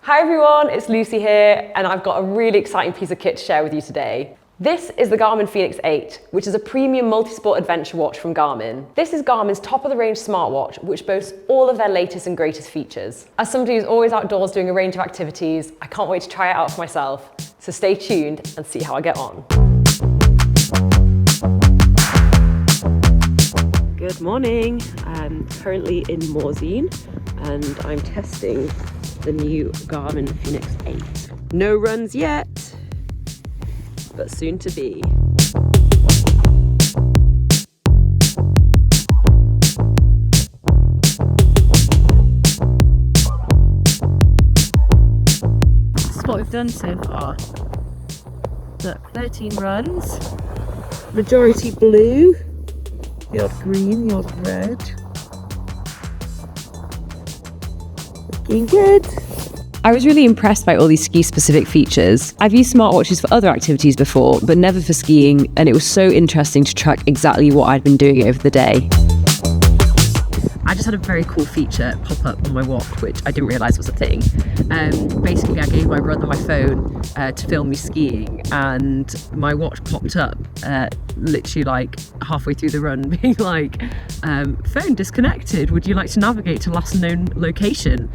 Hi everyone, it's Lucy here, and I've got a really exciting piece of kit to share with you today. This is the Garmin Fenix 8, which is a premium multi-sport adventure watch from Garmin. This is Garmin's top-of-the-range smartwatch, which boasts all of their latest and greatest features. As somebody who's always outdoors doing a range of activities, I can't wait to try it out for myself. So stay tuned and see how I get on. Good morning. I'm currently in Morzine, and I'm testing the new Garmin Fenix 8. No runs yet, but soon to be. This is what we've done so far. Look, 13 runs, majority blue, the odd green, the odd red. Looking good. I was really impressed by all these ski-specific features. I've used smartwatches for other activities before, but never for skiing, and it was so interesting to track exactly what I'd been doing over the day. I just had a very cool feature pop up on my watch, which I didn't realise was a thing. Basically, I gave my brother my phone to film me skiing, and my watch popped up literally like halfway through the run, being like, phone disconnected, would you like to navigate to last known location?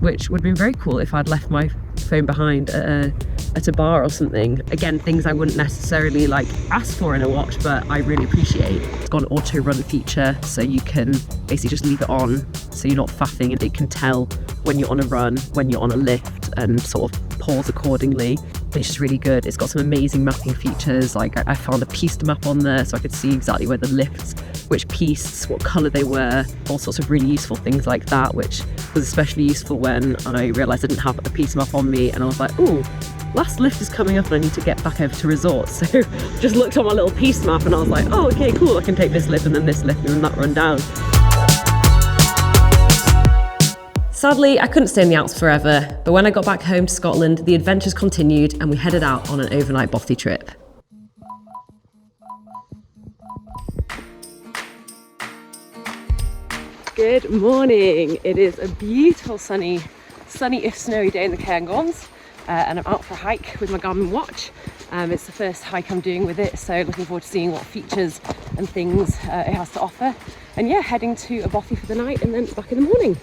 Which would have been very cool if I'd left my phone behind at a bar or something. Again, things I wouldn't necessarily like ask for in a watch, but I really appreciate. It's got an auto run feature, so you can basically just leave it on so you're not faffing, and it can tell when you're on a run, when you're on a lift, and sort of pause accordingly. It's just really good. It's got some amazing mapping features. Like I found a piste map on there, so I could see exactly where the lifts, which pistes, what colour they were, all sorts of really useful things like that, which was especially useful when I realised I didn't have a piste map on me, and I was like, ooh, last lift is coming up and I need to get back over to resort. So just looked on my little piste map and I was like, oh, okay, cool, I can take this lift and then this lift and then that run down. Sadly, I couldn't stay in the Alps forever, but when I got back home to Scotland, the adventures continued and we headed out on an overnight bothy trip. Good morning. It is a beautiful sunny if snowy day in the Cairngorms, and I'm out for a hike with my Garmin watch. It's the first hike I'm doing with it, so looking forward to seeing what features and things it has to offer. And yeah, heading to a bothy for the night and then back in the morning.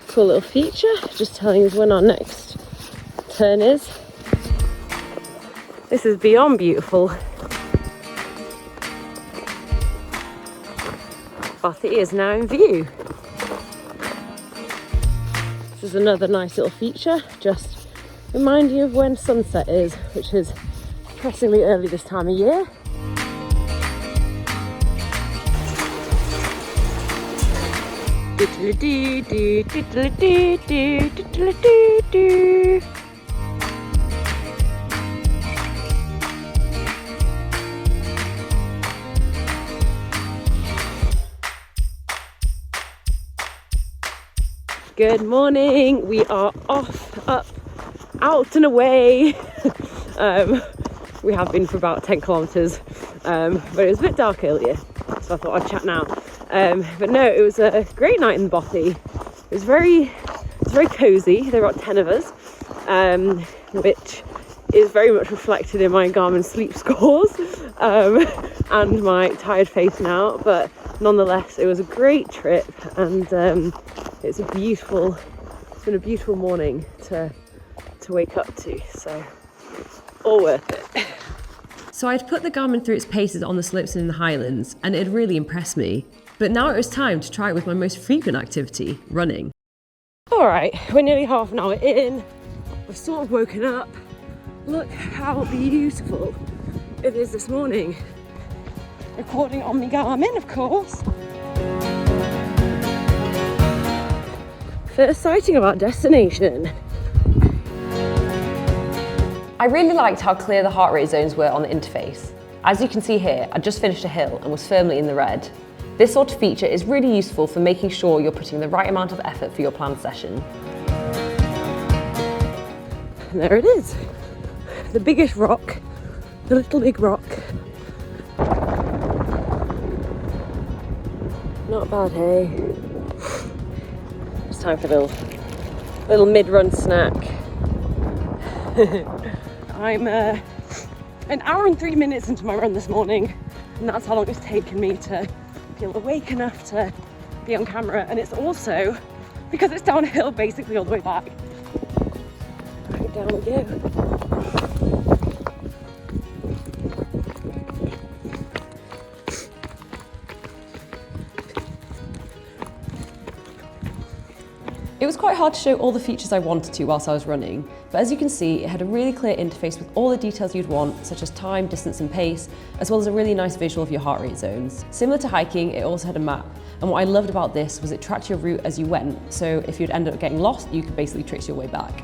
Cool little feature, just telling us when our next turn is. This is beyond beautiful. Bothy is now in view. This is another nice little feature, just reminding you of when sunset is, which is depressingly early this time of year. Diddly-dee-dee, diddly-dee-dee, diddly-dee-dee. Good morning, we are off, up, out and away. We have been for about 10 kilometres, but it was a bit dark earlier, so I thought I'd chat now. But no, it was a great night in the bothy. It was very cosy. There were about 10 of us, which is very much reflected in my Garmin sleep scores and my tired face now. But nonetheless, it was a great trip, and it's been a beautiful morning to wake up to. So all worth it. So I'd put the Garmin through its paces on the slopes and in the highlands, and it had really impressed me. But now it was time to try it with my most frequent activity, running. All right, we're nearly half an hour in. We've sort of woken up. Look how beautiful it is this morning. Recording on my Garmin, of course. First sighting of our destination. I really liked how clear the heart rate zones were on the interface. As you can see here, I just finished a hill and was firmly in the red. This sort of feature is really useful for making sure you're putting the right amount of effort for your planned session. And there it is, the biggest rock, the little big rock. Not bad, hey? It's time for a little mid-run snack. I'm an hour and 3 minutes into my run this morning, and that's how long it's taken me to feel awake enough to be on camera. And it's also because it's downhill basically all the way back. Right, down we go. It was quite hard to show all the features I wanted to whilst I was running, but as you can see, it had a really clear interface with all the details you'd want, such as time, distance and pace, as well as a really nice visual of your heart rate zones. Similar to hiking, it also had a map, and what I loved about this was it tracked your route as you went, so if you'd end up getting lost, you could basically trace your way back.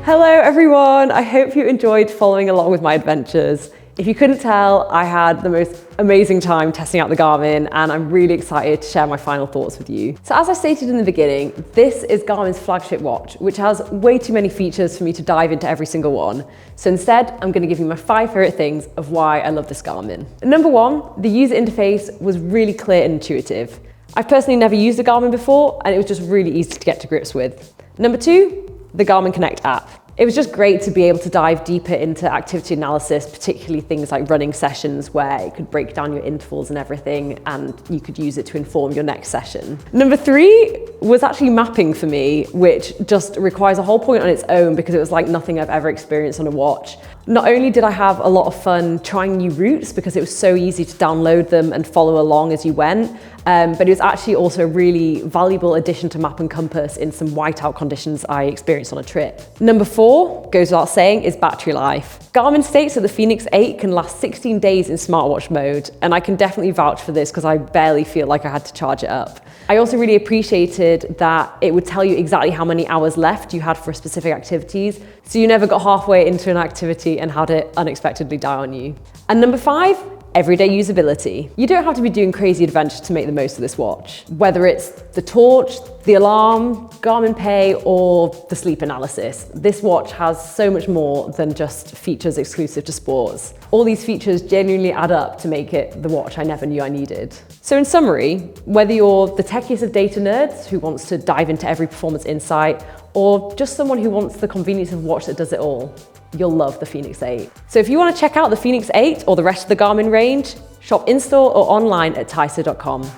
Hello everyone, I hope you enjoyed following along with my adventures. If you couldn't tell, I had the most amazing time testing out the Garmin, and I'm really excited to share my final thoughts with you. So as I stated in the beginning, this is Garmin's flagship watch, which has way too many features for me to dive into every single one. So instead, I'm going to give you my 5 favorite things of why I love this Garmin. Number 1, the user interface was really clear and intuitive. I've personally never used a Garmin before, and it was just really easy to get to grips with. Number 2, the Garmin Connect app. It was just great to be able to dive deeper into activity analysis, particularly things like running sessions where it could break down your intervals and everything, and you could use it to inform your next session. Number 3 was actually mapping for me, which just requires a whole point on its own because it was like nothing I've ever experienced on a watch. Not only did I have a lot of fun trying new routes because it was so easy to download them and follow along as you went, but it was actually also a really valuable addition to Map and Compass in some whiteout conditions I experienced on a trip. Number 4, goes without saying, is battery life. Garmin states that the Fenix 8 can last 16 days in smartwatch mode, and I can definitely vouch for this because I barely feel like I had to charge it up. I also really appreciated that it would tell you exactly how many hours left you had for specific activities, so you never got halfway into an activity and had it unexpectedly die on you. And number 5, everyday usability. You don't have to be doing crazy adventures to make the most of this watch. Whether it's the torch, the alarm, Garmin Pay, or the sleep analysis, this watch has so much more than just features exclusive to sports. All these features genuinely add up to make it the watch I never knew I needed. So in summary, whether you're the techiest of data nerds who wants to dive into every performance insight, or just someone who wants the convenience of a watch that does it all, you'll love the Fenix 8. So if you want to check out the Fenix 8 or the rest of the Garmin range, shop in-store or online at Tiso.com.